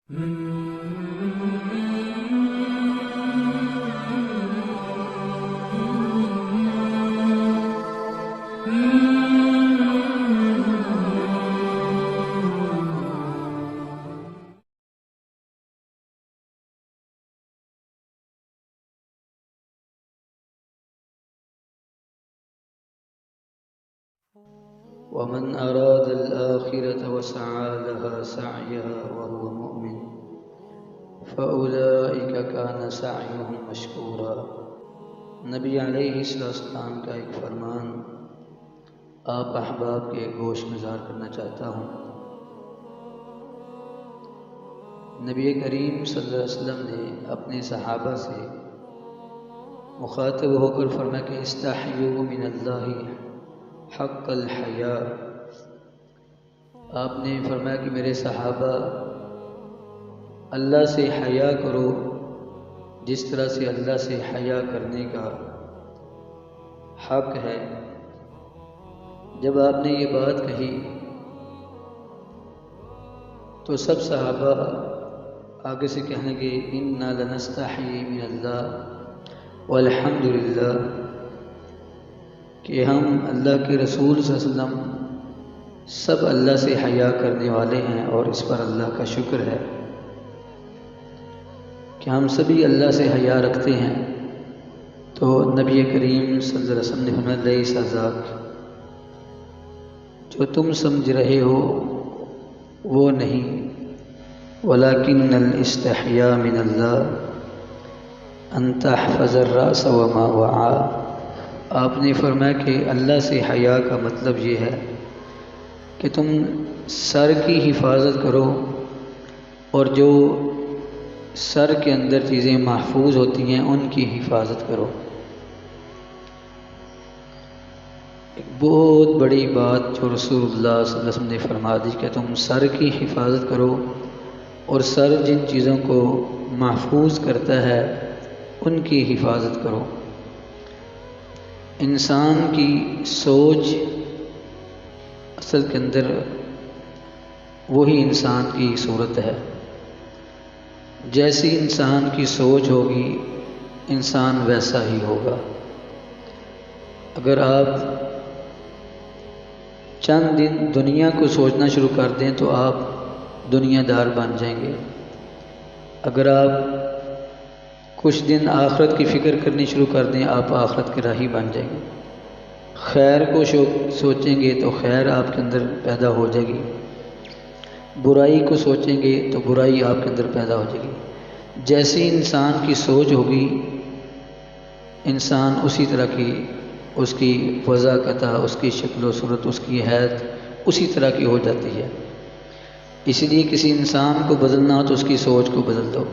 ومن أراد الآخرة وسعى لها سعيها وهو مؤمن فأولئك كان سعيهم مشكورا۔ نبی علیہ السلام کا ایک فرمان آپ احباب کے گوش گزار کرنا چاہتا ہوں۔ نبی کریم صلی اللہ علیہ وسلم نے اپنے صحابہ سے مخاطب ہو کر فرمایا کہ استحیوا من اللہ حق الحیاء۔ آپ نے فرمایا کہ میرے صحابہ اللہ سے حیا کرو جس طرح سے اللہ سے حیا کرنے کا حق ہے۔ جب آپ نے یہ بات کہی تو سب صحابہ آگے سے کہنے لگے انا لنستحی من اللہ والحمد للہ، کہ ہم اللہ کے رسول صلی اللہ علیہ وسلم سب اللہ سے حیا کرنے والے ہیں اور اس پر اللہ کا شکر ہے کہ ہم سبھی اللہ سے حیا رکھتے ہیں۔ تو نبی کریم صلی اللہ علیہ وسلم نے فرمایا لیس ذاک، جو تم سمجھ رہے ہو وہ نہیں، ولکن الاستحیاء من اللہ ان تحفظ الراس وما وعى۔ آپ نے فرمایا کہ اللہ سے حیا کا مطلب یہ ہے کہ تم سر کی حفاظت کرو اور جو سر کے اندر چیزیں محفوظ ہوتی ہیں ان کی حفاظت کرو۔ ایک بہت بڑی بات جو رسول اللہ صلی اللہ علیہ وسلم نے فرما دی کہ تم سر کی حفاظت کرو اور سر جن چیزوں کو محفوظ کرتا ہے ان کی حفاظت کرو۔ انسان کی سوچ اصل کے اندر وہی انسان کی صورت ہے۔ جیسی انسان کی سوچ ہوگی انسان ویسا ہی ہوگا۔ اگر آپ چند دن دنیا کو سوچنا شروع کر دیں تو آپ دنیا دار بن جائیں گے۔ اگر آپ کچھ دن آخرت کی فکر کرنی شروع کر دیں آپ آخرت کے راہی بن جائیں گے۔ خیر کو سوچیں گے تو خیر آپ کے اندر پیدا ہو جائے گی، برائی کو سوچیں گے تو برائی آپ کے اندر پیدا ہو جائے گی۔ جیسی انسان کی سوچ ہوگی انسان اسی طرح کی اس کی وضاحت، اس کی شکل و صورت، اس کی حیت اسی طرح کی ہو جاتی ہے۔ اس لیے کسی انسان کو بدلنا ہو تو اس کی سوچ کو بدل دو،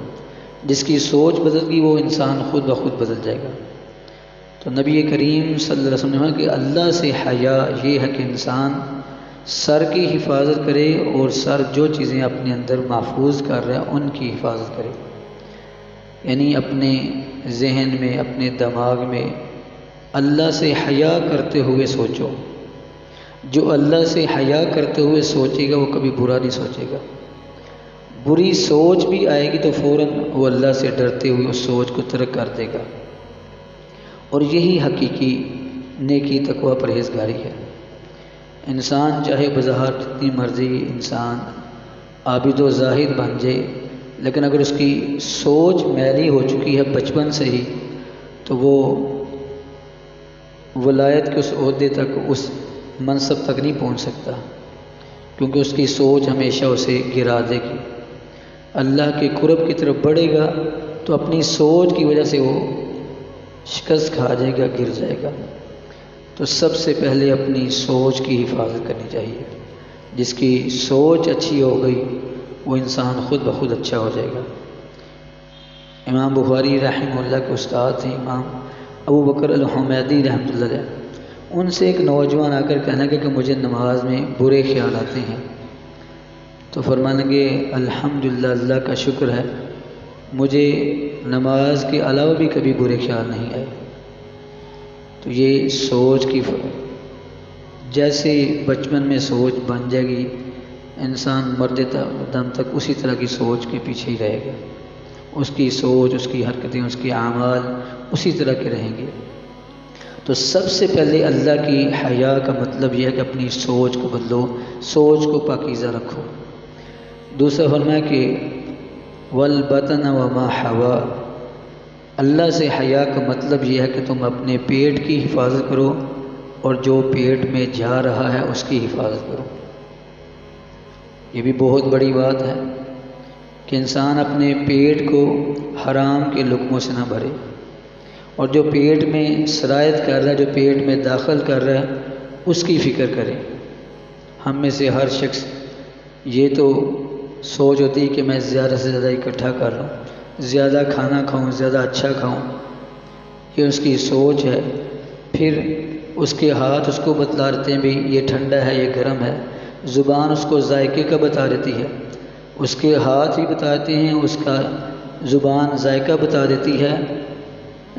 جس کی سوچ بدل گئی وہ انسان خود بخود بدل جائے گا۔ تو نبی کریم صلی اللہ علیہ وسلم نے کہا کہ اللہ سے حیا یہ ہے کہ انسان سر کی حفاظت کرے اور سر جو چیزیں اپنے اندر محفوظ کر رہا ہے ان کی حفاظت کرے، یعنی اپنے ذہن میں اپنے دماغ میں اللہ سے حیا کرتے ہوئے سوچو۔ جو اللہ سے حیا کرتے ہوئے سوچے گا وہ کبھی برا نہیں سوچے گا۔ بری سوچ بھی آئے گی تو فوراً وہ اللہ سے ڈرتے ہوئے اس سوچ کو ترک کر دے گا، اور یہی حقیقی نیکی تقوی پرہیزگاری ہے۔ انسان چاہے بظاہر جتنی مرضی انسان عابد و زاہد بن جائے، لیکن اگر اس کی سوچ میلی ہو چکی ہے بچپن سے ہی تو وہ ولایت کے اس عہدے تک، اس منصب تک نہیں پہنچ سکتا، کیونکہ اس کی سوچ ہمیشہ اسے گرا دے گی۔ اللہ کے قرب کی طرف بڑھے گا تو اپنی سوچ کی وجہ سے وہ شکست کھا جائے گا، گر جائے گا۔ تو سب سے پہلے اپنی سوچ کی حفاظت کرنی چاہیے۔ جس کی سوچ اچھی ہو گئی وہ انسان خود بخود اچھا ہو جائے گا۔ امام بخاری رحمہ اللہ کے استاد تھے امام ابو بکر الحمیدی رحمۃ اللہ علیہ۔ ان سے ایک نوجوان آ کر کہنے لگا کہ مجھے نماز میں برے خیال آتے ہیں، تو فرمانے لگے الحمدللہ، اللہ کا شکر ہے مجھے نماز کے علاوہ بھی کبھی برے خیال نہیں آئے۔ تو یہ سوچ کی جیسے بچپن میں سوچ بن جائے گی انسان مرتے دم تک اسی طرح کی سوچ کے پیچھے ہی رہے گا، اس کی سوچ، اس کی حرکتیں، اس کے اعمال اسی طرح کے رہیں گے۔ تو سب سے پہلے اللہ کی حیا کا مطلب یہ ہے کہ اپنی سوچ کو بدلو، سوچ کو پاکیزہ رکھو۔ دوسرا فرمایا کہ والبطن وما حوا، اللہ سے حیا کا مطلب یہ ہے کہ تم اپنے پیٹ کی حفاظت کرو اور جو پیٹ میں جا رہا ہے اس کی حفاظت کرو۔ یہ بھی بہت بڑی بات ہے کہ انسان اپنے پیٹ کو حرام کے لقموں سے نہ بھرے، اور جو پیٹ میں سرایت کر رہا ہے، جو پیٹ میں داخل کر رہا ہے، اس کی فکر کرے۔ ہم میں سے ہر شخص یہ تو سوچ ہوتی ہے کہ میں زیادہ سے زیادہ اکٹھا کر لوں، زیادہ کھانا کھاؤں، زیادہ اچھا کھاؤں، یہ اس کی سوچ ہے۔ پھر اس کے ہاتھ اس کو بتلا دیتے ہیں بھی یہ ٹھنڈا ہے، یہ گرم ہے، زبان اس کو ذائقے کا بتا دیتی ہے، اس کے ہاتھ ہی بتاتے ہیں، اس کا زبان ذائقہ بتا دیتی ہے،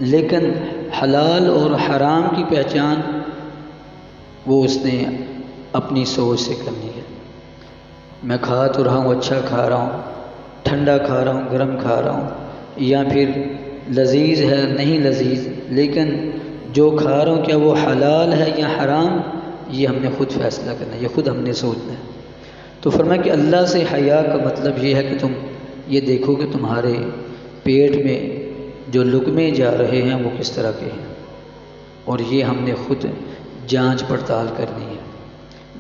لیکن حلال اور حرام کی پہچان وہ اس نے اپنی سوچ سے کرنی ہے۔ میں کھا تو رہا ہوں، اچھا کھا رہا ہوں، ٹھنڈا کھا رہا ہوں، گرم کھا رہا ہوں، یا پھر لذیذ ہے نہیں لذیذ، لیکن جو کھا رہا ہوں کیا وہ حلال ہے یا حرام، یہ ہم نے خود فیصلہ کرنا ہے، یہ خود ہم نے سوچنا ہے۔ تو فرمایا کہ اللہ سے حیا کا مطلب یہ ہے کہ تم یہ دیکھو کہ تمہارے پیٹ میں جو لقمے جا رہے ہیں وہ کس طرح کے ہیں، اور یہ ہم نے خود جانچ پڑتال کرنی ہے۔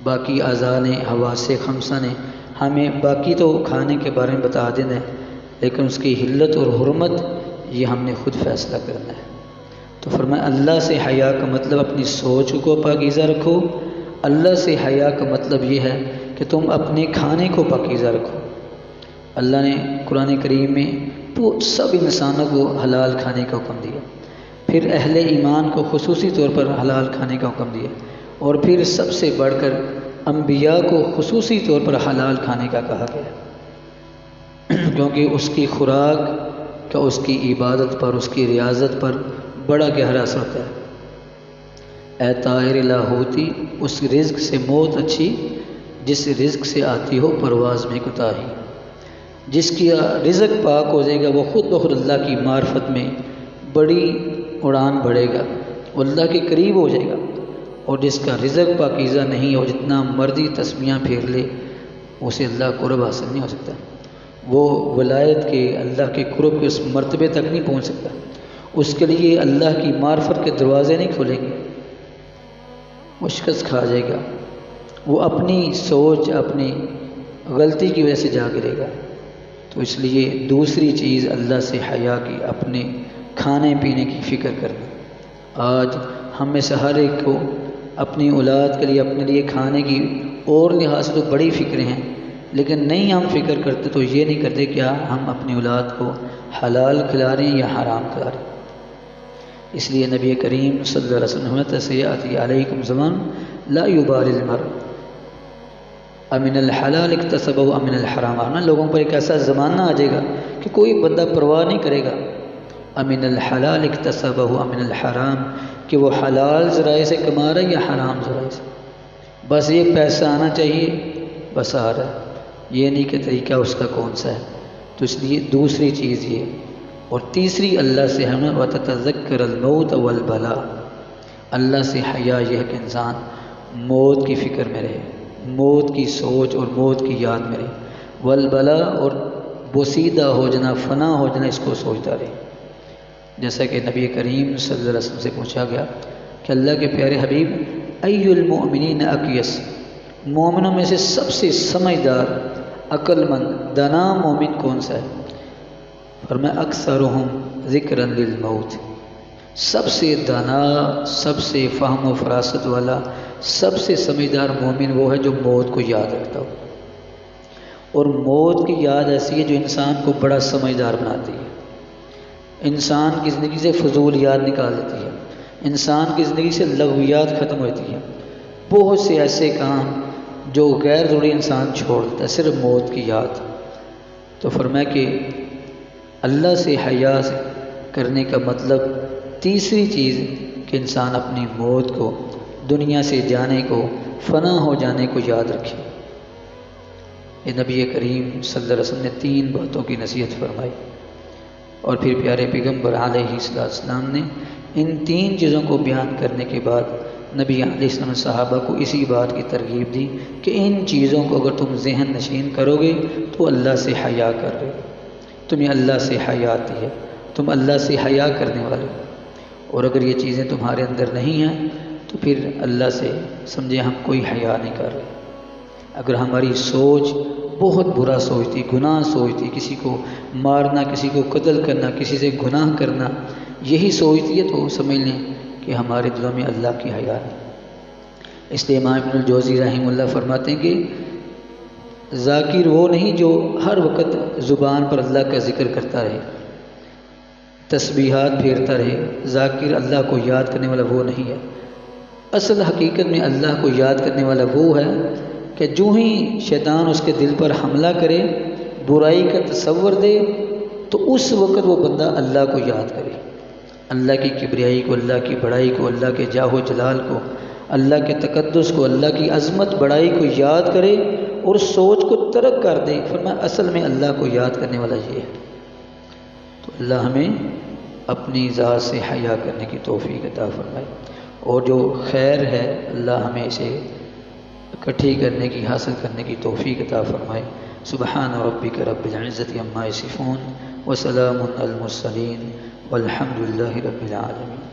باقی اعضاء نے، حواس خمسہ نے ہمیں باقی تو کھانے کے بارے میں بتا دینا ہے، لیکن اس کی حلت اور حرمت یہ ہم نے خود فیصلہ کرنا ہے۔ تو فرمایا اللہ سے حیا کا مطلب اپنی سوچ کو پاکیزہ رکھو، اللہ سے حیا کا مطلب یہ ہے کہ تم اپنے کھانے کو پاکیزہ رکھو۔ اللہ نے قرآن کریم میں سب انسانوں کو حلال کھانے کا حکم دیا، پھر اہل ایمان کو خصوصی طور پر حلال کھانے کا حکم دیا، اور پھر سب سے بڑھ کر انبیاء کو خصوصی طور پر حلال کھانے کا کہا گیا، کیونکہ اس کی خوراک کا اس کی عبادت پر، اس کی ریاضت پر بڑا گہرا اثر ہوتا ہے۔ اے طائر لاہوتی، اس رزق سے موت اچھی جس رزق سے آتی ہو پرواز میں کوتاہی۔ جس کی رزق پاک ہو جائے گا وہ خود بخود اللہ کی معرفت میں بڑی اڑان بڑھے گا، وہ اللہ کے قریب ہو جائے گا، اور جس کا رزق پاکیزہ نہیں ہو، جتنا مرضی تسمیاں پھیر لے، اسے اللہ قرب حاصل نہیں ہو سکتا، وہ ولایت کے، اللہ کے قرب کے اس مرتبے تک نہیں پہنچ سکتا، اس کے لیے اللہ کی معرفت کے دروازے نہیں کھولیں گے، وہ شکست کھا جائے گا، وہ اپنی سوچ، اپنی غلطی کی وجہ سے جا گرے گا۔ تو اس لیے دوسری چیز اللہ سے حیا کی، اپنے کھانے پینے کی فکر کرنا۔ آج ہم میں سے ہر ایک کو اپنی اولاد کے لیے، اپنے لیے کھانے کی اور لحاظ سے تو بڑی فکریں ہیں، لیکن نہیں ہم فکر کرتے تو یہ نہیں کرتے کیا ہم اپنی اولاد کو حلال کھلا رہے ہیں یا حرام کھلا رہے ہیں۔ اس لیے نبی کریم صلی اللہ علیہ وسلم سیاتی علیکم زمان لا یبال المرء امن الحلال اکتسبہ امن الحرام، آنا لوگوں پر ایک ایسا زمانہ آ جائے گا کہ کوئی بندہ پرواہ نہیں کرے گا امن الحلال اکتسبہ امن الحرام، کہ وہ حلال ذرائع سے کما رہا ہے یا حرام ذرائع سے، بس یہ پیسہ آنا چاہیے، بس آ رہا ہے، یہ نہیں کہ طریقہ اس کا کون سا ہے۔ تو اس لیے دوسری چیز یہ، اور تیسری اللہ سے ہمیں وَتَتَذَكَّرَ الْمَوْتَ وَالْبَلَاءَ، اللہ سے حیا یہ ہے کہ انسان موت کی فکر میں رہے، موت کی سوچ اور موت کی یاد میں رہے، والبلاء، اور بوسیدہ ہو جانا، فنا ہو جانا، اس کو سوچتا رہے۔ جیسا کہ نبی کریم صلی اللہ علیہ وسلم سے پوچھا گیا کہ اللہ کے پیارے حبیب ای المؤمنین اقیس، مومنوں میں سے سب سے سمجھدار، عقل مند، دانا مومن کون سا ہے؟ فرمایا اکثرہم ذکرا للموت، سب سے دانا، سب سے فہم و فراست والا، سب سے سمجھدار مومن وہ ہے جو موت کو یاد رکھتا ہو، اور موت کی یاد ایسی ہے جو انسان کو بڑا سمجھدار بناتی ہے، انسان کی زندگی سے فضول یاد نکال دیتی ہے، انسان کی زندگی سے لغویات ختم ہوتی ہیں، بہت سے ایسے کام جو غیر ضروری انسان چھوڑ دیتا ہے، صرف موت کی یاد۔ تو فرمایا کہ اللہ سے حیا کرنے کا مطلب تیسری چیز کہ انسان اپنی موت کو، دنیا سے جانے کو، فنا ہو جانے کو یاد رکھے۔ یہ نبی کریم صلی اللہ علیہ وسلم نے 3 باتوں کی نصیحت فرمائی، اور پھر پیارے پیغمبر علیہ السلام نے ان 3 چیزوں کو بیان کرنے کے بعد نبی علیہ السلام صحابہ کو اسی بات کی ترغیب دی کہ ان چیزوں کو اگر تم ذہن نشین کرو گے تو اللہ سے حیا کر رہے ہو، تمہیں اللہ سے حیا آتی ہے، تم اللہ سے حیا کرنے والے ہو، اور اگر یہ چیزیں تمہارے اندر نہیں ہیں تو پھر اللہ سے سمجھے ہم کوئی حیا نہیں کر رہے۔ اگر ہماری سوچ بہت برا سوچتی، گناہ سوچتی، کسی کو مارنا، کسی کو قتل کرنا، کسی سے گناہ کرنا، یہی سوچتی ہے تو سمجھ لیں کہ ہمارے دلوں میں اللہ کی حیا ہے۔ اس لیے امام ابن الجوزی رحمہ اللہ فرماتے ہیں کہ ذاکر وہ نہیں جو ہر وقت زبان پر اللہ کا ذکر کرتا رہے، تسبیحات پھیرتا رہے، ذاکر اللہ کو یاد کرنے والا وہ نہیں ہے۔ اصل حقیقت میں اللہ کو یاد کرنے والا وہ ہے کہ جو ہی شیطان اس کے دل پر حملہ کرے، برائی کا تصور دے، تو اس وقت وہ بندہ اللہ کو یاد کرے، اللہ کی کبریائی کو، اللہ کی بڑائی کو، اللہ کے جاہ و جلال کو، اللہ کے تقدس کو، اللہ کی عظمت بڑائی کو یاد کرے اور سوچ کو ترک کر دے۔ فرمایا اصل میں اللہ کو یاد کرنے والا یہ ہے۔ تو اللہ ہمیں اپنی ذات سے حیا کرنے کی توفیق عطا فرمائے، اور جو خیر ہے اللہ ہمیں اسے اکٹھی کرنے کی، حاصل کرنے کی توفیق عطا فرمائے۔ سبحان ربک رب العزت عما یصفون وسلام علی المرسلین والحمد للہ رب العالمین۔